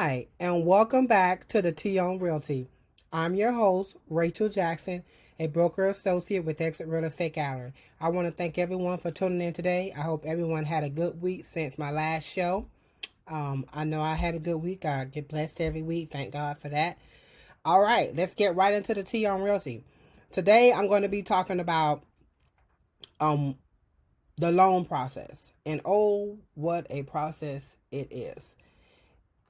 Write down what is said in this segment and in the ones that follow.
Hi, and welcome back to the Pt.1 Realty. I'm your host, Rachel Jackson, a broker associate with Exit Real Estate Gallery. I want to thank everyone for tuning in today. I hope everyone had a good week since my last show. I know I had a good week. I get blessed every week. Thank God for that. All right, let's get right into the Pt.1 Realty. Today, I'm going to be talking about the loan process. And oh, what a process it is.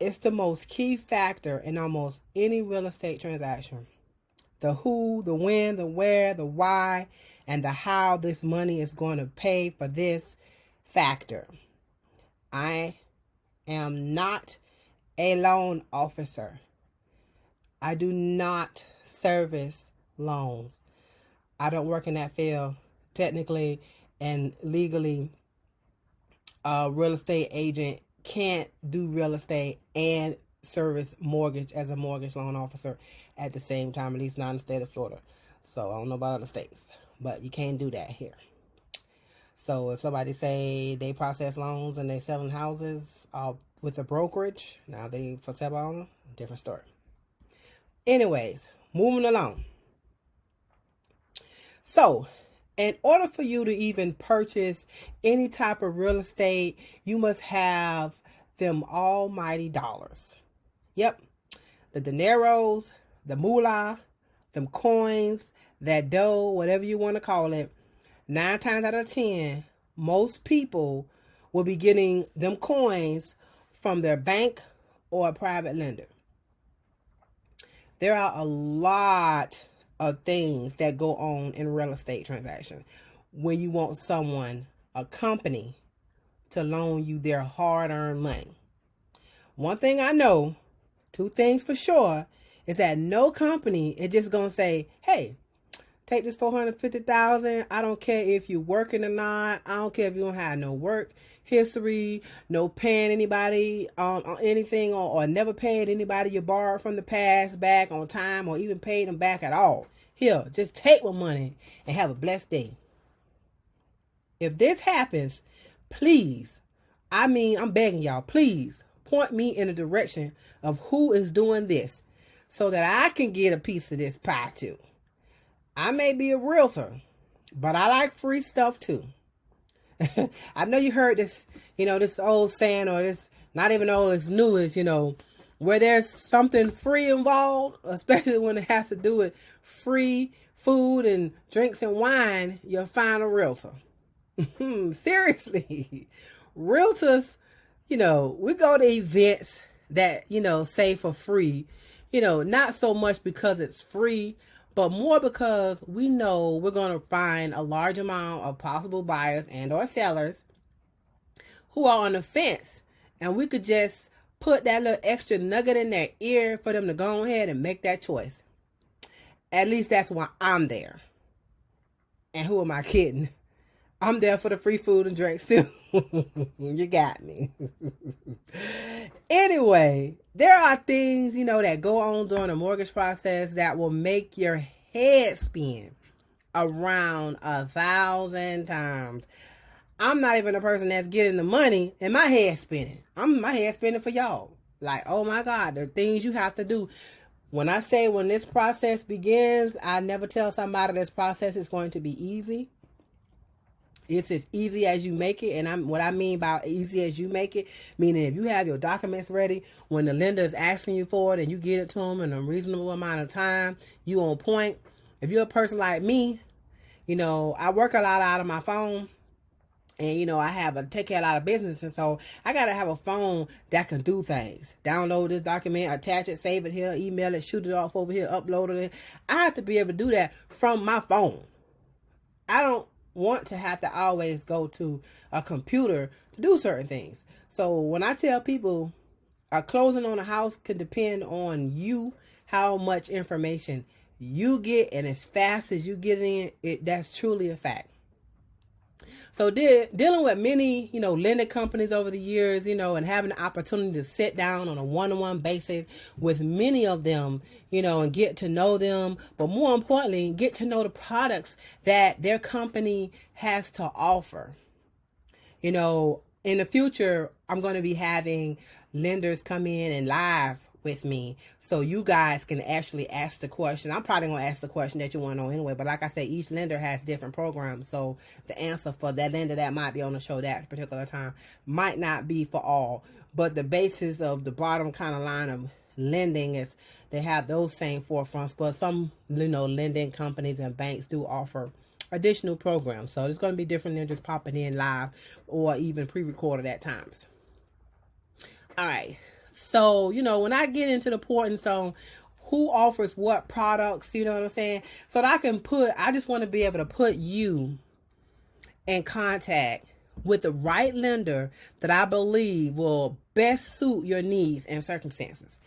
It's the most key factor in almost any real estate transaction. The who, the when, the where, the why, and the how this money is going to pay for this factor. I am not a loan officer. I do not service loans. I don't work in that field. Technically and legally, a real estate agent can't do real estate and service mortgage as a mortgage loan officer at the same time, at least not in the state of Florida. So I don't know about other states, but you can't do that here. So if somebody say they process loans and they selling houses with a brokerage, now they for sale by owner, different story. Anyways, moving along. So in order for you to even purchase any type of real estate, you must have them almighty dollars. Yep, the dineros, the moolah, them coins, that dough, whatever you want to call it. 9 times out of 10, most people will be getting them coins from their bank or a private lender. There are a lot of things that go on in real estate transaction when you want someone, a company, to loan you their hard-earned money. One thing I know, 2 things for sure, is that no company is just gonna say, "Hey, take this $450,000. I don't care if you're working or not. I don't care if you don't have no work history, no paying anybody on anything, or never paid anybody you borrowed from the past back on time, or even paid them back at all. Here, just take my money and have a blessed day." If this happens, please, I'm begging y'all, please point me in the direction of who is doing this so that I can get a piece of this pie too. I may be a realtor, but I like free stuff too. I know you heard this, this old saying, or this, not even old, it's new, is, where there's something free involved, especially when it has to do with free food and drinks and wine, you'll find a realtor. Seriously. Realtors, we go to events that, say for free, not so much because it's free, but more because we know we're going to find a large amount of possible buyers and or sellers who are on the fence, and we could just put that little extra nugget in their ear for them to go ahead and make that choice. At least that's why I'm there. And who am I kidding? I'm there for the free food and drinks too. You got me. Anyway, there are things, that go on during the mortgage process that will make your head spin around 1,000 times. I'm not even a person that's getting the money and my head spinning. My head spinning for y'all. Like, oh my God, the things you have to do. When this process begins, I never tell somebody this process is going to be easy. It's as easy as you make it. And what I mean by easy as you make it, meaning if you have your documents ready, when the lender is asking you for it and you get it to them in a reasonable amount of time, you on point. If you're a person like me, I work a lot out of my phone. And, I take care of a lot of business. And so I got to have a phone that can do things. Download this document, attach it, save it here, email it, shoot it off over here, upload it. I have to be able to do that from my phone. I don't want to have to always go to a computer to do certain things. So when I tell people a closing on a house can depend on you, how much information you get, and as fast as you get in, that's truly a fact. So dealing with many, lending companies over the years, and having the opportunity to sit down on a one-on-one basis with many of them, and get to know them, but more importantly, get to know the products that their company has to offer. In the future, I'm going to be having lenders come in and live with me, so you guys can actually ask the question. I'm probably going to ask the question that you want to know anyway, but like I said, each lender has different programs, so the answer for that lender that might be on the show that particular time might not be for all. But the basis of the bottom kind of line of lending is they have those same forefronts, but some, lending companies and banks do offer additional programs. So there's going to be different lenders popping in live or even pre-recorded at times. All right. So, when I get into the importance on who offers what products, you know what I'm saying? So that I just want to be able to put you in contact with the right lender that I believe will best suit your needs and circumstances.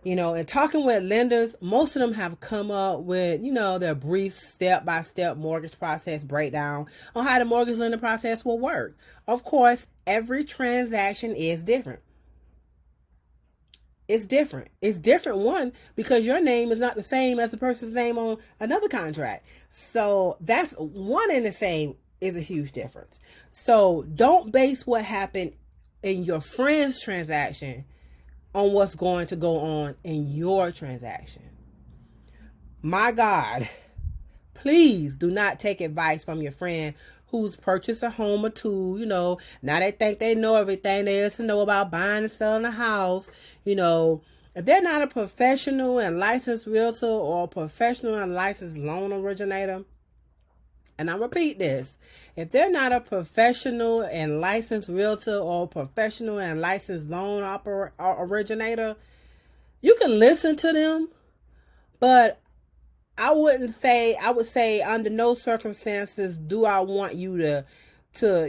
And talking with lenders, most of them have come up with, their brief step-by-step mortgage process breakdown on how the mortgage lending process will work. Of course, every transaction is different. It's different. It's different, one, because your name is not the same as the person's name on another contract. So that's one and the same is a huge difference. So don't base what happened in your friend's transaction on what's going to go on in your transaction. My God, please do not take advice from your friend who's purchased a home or two. Now they think they know everything there is to know about buying and selling a house. If they're not a professional and licensed realtor or a professional and licensed loan originator, and I repeat this, if they're not a professional and licensed realtor or professional and licensed loan originator, you can listen to them, but I would say under no circumstances do I want you to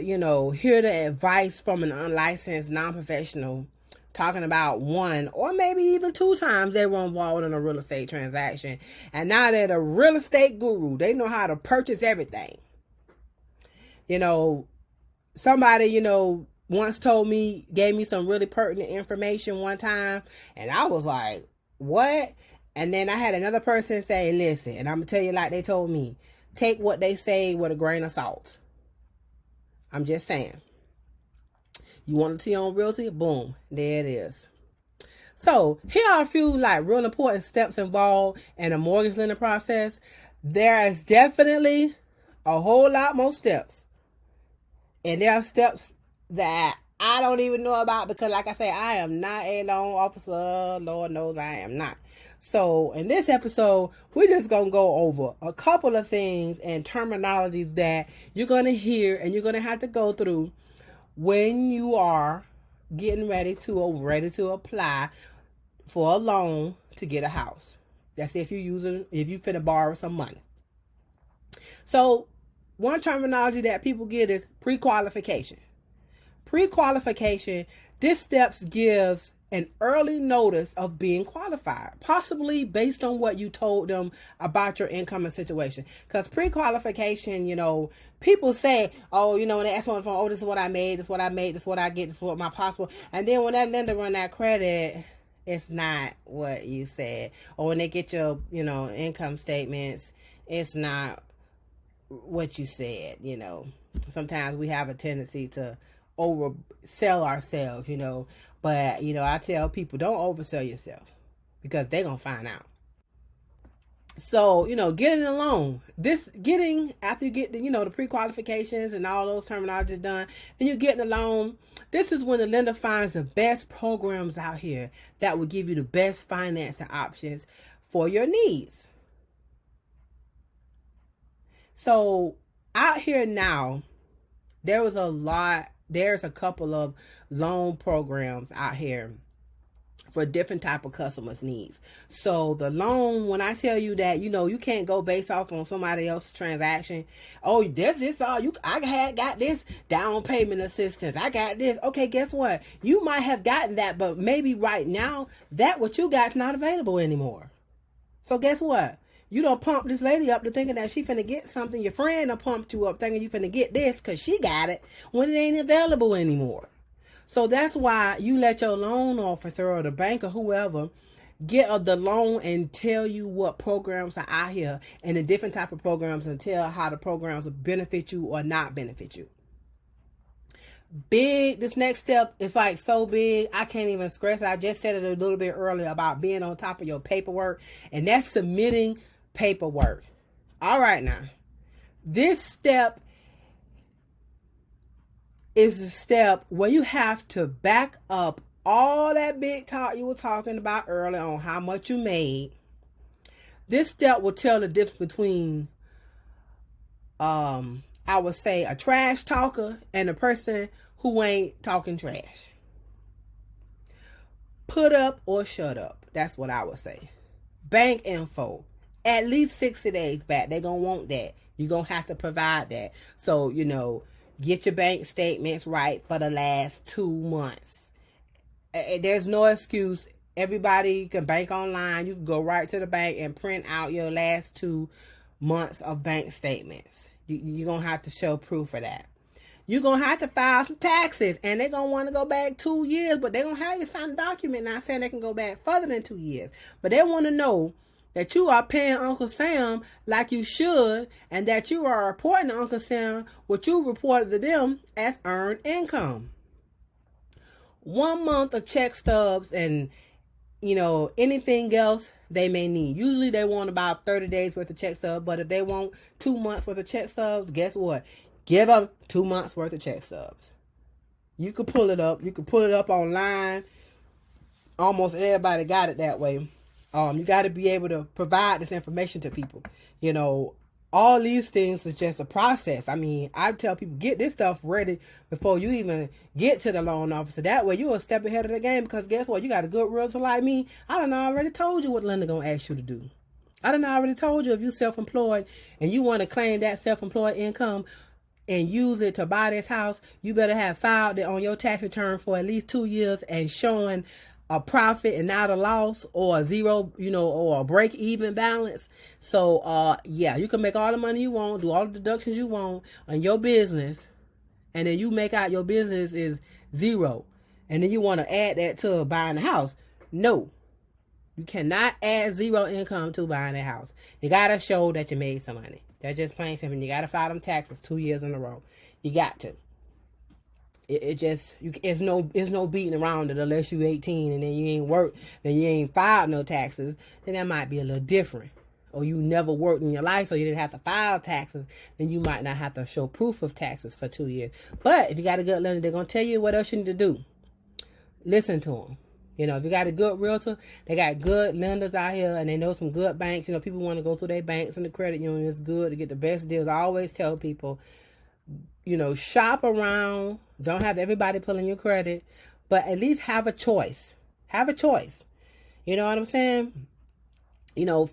hear the advice from an unlicensed non-professional talking about one or maybe even two times they were involved in a real estate transaction. And now they're the real estate guru. They know how to purchase everything. Somebody, once gave me some really pertinent information one time. And I was like, what? And then I had another person say, listen, and I'm going to tell you like they told me, take what they say with a grain of salt. I'm just saying. You want to see on Realty? Boom. There it is. So here are a few real important steps involved in a mortgage lending process. There is definitely a whole lot more steps. And there are steps that I don't even know about because like I say, I am not a loan officer. Lord knows I am not. So in this episode, we're just going to go over a couple of things and terminologies that you're going to hear and you're going to have to go through when you are getting ready to apply for a loan to get a house. That's if you finna borrow some money. So one terminology that people get is pre-qualification. Pre-qualification, this steps gives an early notice of being qualified, possibly based on what you told them about your income and situation. Because pre-qualification, people say, oh, when they ask one phone, oh, this is what I made, this is what I made, this is what I get, this is what my possible. And then when that lender run that credit, it's not what you said. Or when they get your, income statements, it's not what you said, Sometimes we have a tendency to oversell ourselves, But, I tell people, don't oversell yourself because they're going to find out. So, getting a loan, after you get the pre-qualifications and all those terminologies done, then you're getting a loan. This is when the lender finds the best programs out here that will give you the best financing options for your needs. So out here now, there's a couple of loan programs out here for different type of customers' needs. So the loan, when I tell you that, you can't go based off on somebody else's transaction. Oh, this all I got this down payment assistance. I got this. Okay, guess what? You might have gotten that, but maybe right now that what you got's not available anymore. So guess what? You don't pump this lady up to thinking that she finna get something. Your friend done pumped you up thinking you finna get this because she got it when it ain't available anymore. So that's why you let your loan officer or the bank or whoever get the loan and tell you what programs are out here and the different type of programs and tell how the programs will benefit you or not benefit you. big. This next step is like so big, I can't even stress it. I just said it a little bit earlier about being on top of your paperwork, and that's submitting paperwork. All right, now, this step is a step where you have to back up all that big talk you were talking about earlier on how much you made. This step will tell the difference between, I would say, a trash talker and a person who ain't talking trash. Put up or shut up. That's what I would say. Bank info. At least 60 days back. They're going to want that. You're going to have to provide that. So, get your bank statements right for the last 2 months. There's no excuse. Everybody can bank online. You can go right to the bank and print out your last 2 months of bank statements. You're going to have to show proof of that. You're going to have to file some taxes, and they're going to want to go back 2 years, but they're going to have you sign a document not saying they can go back further than 2 years. But they want to know that you are paying Uncle Sam like you should, and that you are reporting to Uncle Sam what you reported to them as earned income. 1 month of check stubs and, anything else they may need. Usually they want about 30 days worth of check stubs, but if they want 2 months worth of check stubs, guess what? Give them 2 months worth of check stubs. You can pull it up. You can pull it up online. Almost everybody got it that way. You got to be able to provide this information to people. All these things is just a process. I mean, I tell people, get this stuff ready before you even get to the loan officer. That way you're a step ahead of the game, because guess what? You got a good realtor like me. I done already told you what lender going to ask you to do. I done already told you if you're self-employed and you want to claim that self-employed income and use it to buy this house, you better have filed it on your tax return for at least 2 years and showing a profit and not a loss, or a zero, or a break-even balance. So, you can make all the money you want, do all the deductions you want on your business, and then you make out your business is zero, and then you want to add that to buying a house. No, you cannot add zero income to buying a house. You got to show that you made some money. That's just plain simple. You got to file them taxes 2 years in a row. You got to. It's no beating around it unless you 18 and then you ain't worked, then you ain't filed no taxes. Then that might be a little different. Or you never worked in your life, so you didn't have to file taxes. Then you might not have to show proof of taxes for 2 years. But if you got a good lender, they're gonna tell you what else you need to do. Listen to them. If you got a good realtor, they got good lenders out here, and they know some good banks. People want to go to their banks and the credit union. It's good to get the best deals. I always tell people, shop around. Don't have everybody pulling your credit, but at least have a choice. Have a choice. You know what I'm saying?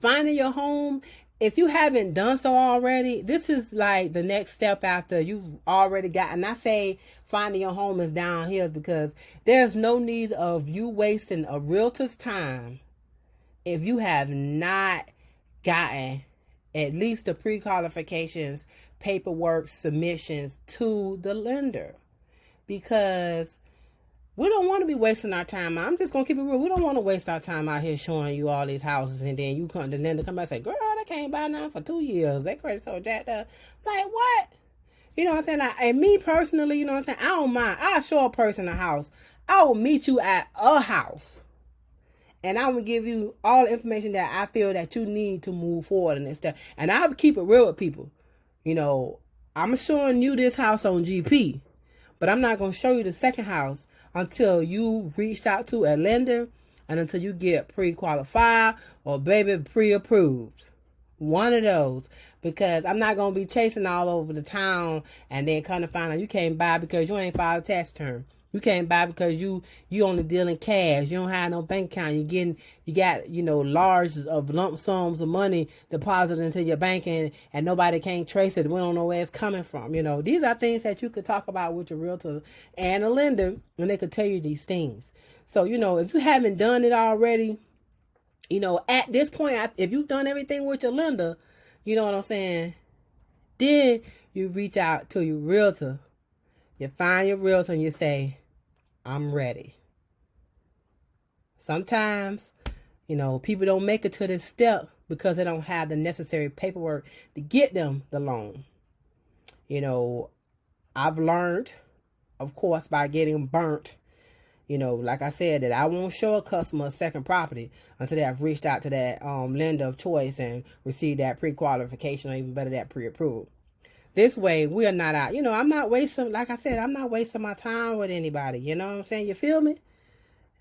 Finding your home, if you haven't done so already, this is like the next step after you've already gotten. I say finding your home is downhill, because there's no need of you wasting a realtor's time if you have not gotten at least the pre-qualifications, paperwork, submissions to the lender. Because we don't want to be wasting our time. I'm just going to keep it real. We don't want to waste our time out here showing you all these houses, and then the lender come back and say, girl, I can't buy none for 2 years. That credit so jacked up. Like, what? You know what I'm saying? And me personally, you know what I'm saying? I don't mind. I'll show a person a house. I will meet you at a house, and I will give you all the information that I feel that you need to move forward and stuff. And I will keep it real with people. I'm showing you this house on GP, but I'm not going to show you the second house until you reached out to a lender and until you get pre-qualified or baby pre-approved. One of those. Because I'm not going to be chasing all over the town and then come to find out you can't buy because you ain't filed a tax return. You can't buy because you only deal in cash. You don't have no bank account. You got large of lump sums of money deposited into your bank, and nobody can't trace it. We don't know where it's coming from. These are things that you could talk about with your realtor and a lender, and they could tell you these things. So, if you haven't done it already, at this point, if you've done everything with your lender, you know what I'm saying? Then you reach out to your realtor. You find your realtor and you say, I'm ready. Sometimes, people don't make it to this step because they don't have the necessary paperwork to get them the loan. I've learned of course, by getting burnt. Like I said, that I won't show a customer a second property until they have reached out to that lender of choice and received that pre-qualification, or even better, that pre-approved. This way, we are not out. I'm not wasting, like I said, I'm not wasting my time with anybody. You know what I'm saying? You feel me?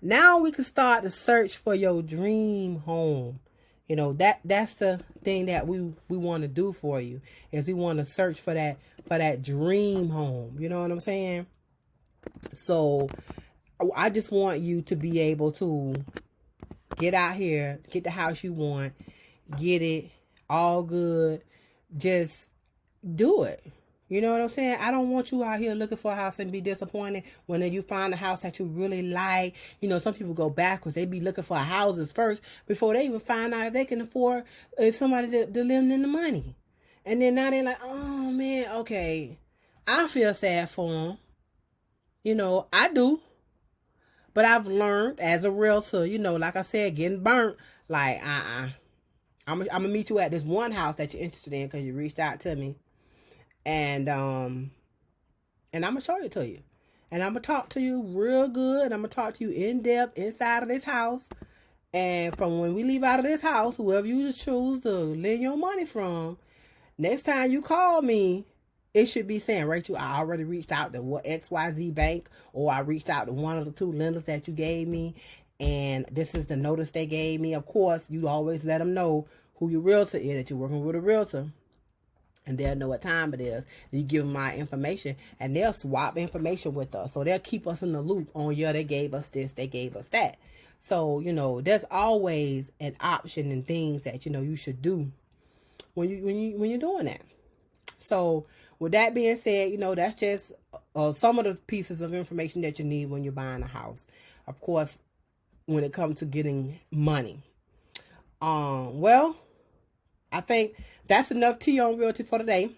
Now we can start to search for your dream home. That's the thing that we want to do for you, is we want to search for that dream home. You know what I'm saying? So I just want you to be able to get out here, get the house you want, get it all good. Just do it. You know what I'm saying? I don't want you out here looking for a house and be disappointed when you find a house that you really like. Some people go backwards. They be looking for houses first before they even find out if they can afford if somebody to lend them the money. And then now they're like, oh man, okay. I feel sad for them. I do. But I've learned as a realtor, like I said, getting burnt, like, I'm going to meet you at this one house that you're interested in because you reached out to me. And I'm going to show it to you. And I'm going to talk to you real good. I'm going to talk to you in depth inside of this house. And from when we leave out of this house, whoever you choose to lend your money from, next time you call me, it should be saying, Rachel, I already reached out to XYZ bank, or I reached out to one of the two lenders that you gave me, and this is the notice they gave me. Of course, you always let them know who your realtor is, that you're working with a realtor, and they'll know what time it is. You give them my information, and they'll swap information with us, so they'll keep us in the loop on, they gave us this, they gave us that. So, there's always an option and things that, you should do when you're doing that. So, with that being said, that's just some of the pieces of information that you need when you're buying a house. Of course, when it comes to getting money. Well, I think that's enough tea on Realty for today.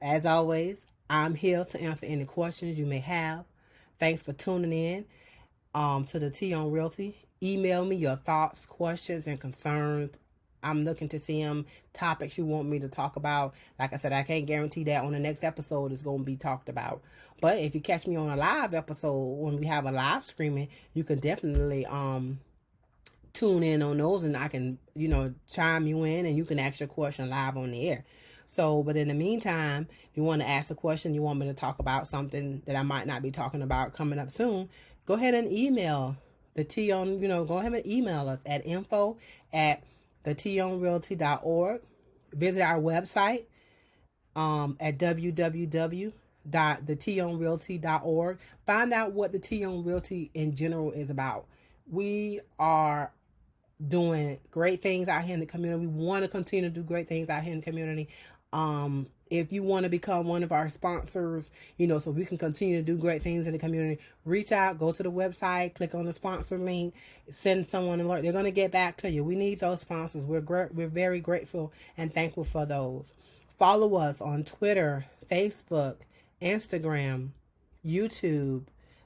As always, I'm here to answer any questions you may have. Thanks for tuning in to the Tea on Realty. Email me your thoughts, questions, and concerns. I'm looking to see topics you want me to talk about. Like I said, I can't guarantee that on the next episode it's going to be talked about. But if you catch me on a live episode, when we have a live streaming, you can definitely tune in on those, and I can, chime you in, and you can ask your question live on the air. So, but in the meantime, if you want to ask a question, you want me to talk about something that I might not be talking about coming up soon, go ahead and email the Tea on, go ahead and email us at info@theteaonrealty.org. Visit our website at www.theteaonrealty.org. Find out what the Tea on Realty in general is about. We are doing great things out here in the community. We want to continue to do great things out here in the community. If you want to become one of our sponsors, so we can continue to do great things in the community, reach out, go to the website, click on the sponsor link, send someone an alert. They're going to get back to you. We need those sponsors. We're very grateful and thankful for those. Follow us on Twitter, Facebook, Instagram, YouTube,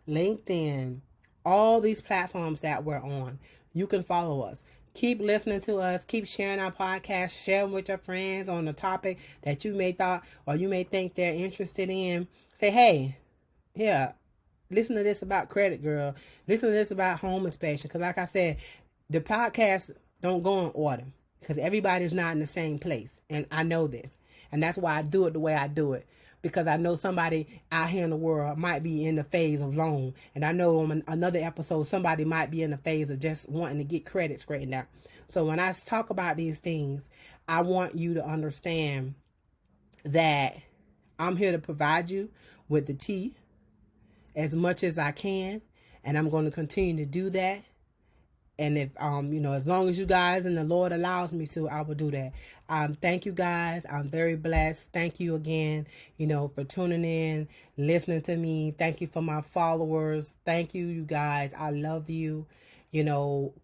LinkedIn, all these platforms that we're on. You can follow us. Keep listening to us. Keep sharing our podcast. Share them with your friends on the topic that you may thought or you may think they're interested in. Say, hey, yeah, listen to this about credit, girl. Listen to this about home inspection. Because like I said, the podcast don't go in order because everybody's not in the same place. And I know this. And that's why I do it the way I do it. Because I know somebody out here in the world might be in the phase of loan. And I know on another episode, somebody might be in the phase of just wanting to get credit straightened out. So when I talk about these things, I want you to understand that I'm here to provide you with the tea as much as I can. And I'm going to continue to do that. And if, as long as you guys and the Lord allows me to, I will do that. Thank you guys. I'm very blessed. Thank you again, for tuning in, listening to me. Thank you for my followers. Thank you, you guys. I love you.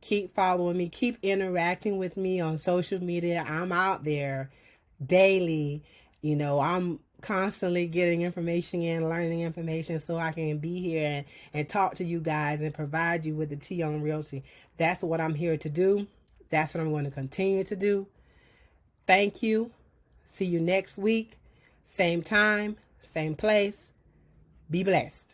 Keep following me. Keep interacting with me on social media. I'm out there daily. I'm constantly getting information and learning information so I can be here and talk to you guys and provide you with the tea on Realty. That's what I'm here to do. That's what I'm going to continue to do. Thank you. See you next week. Same time, same place. Be blessed.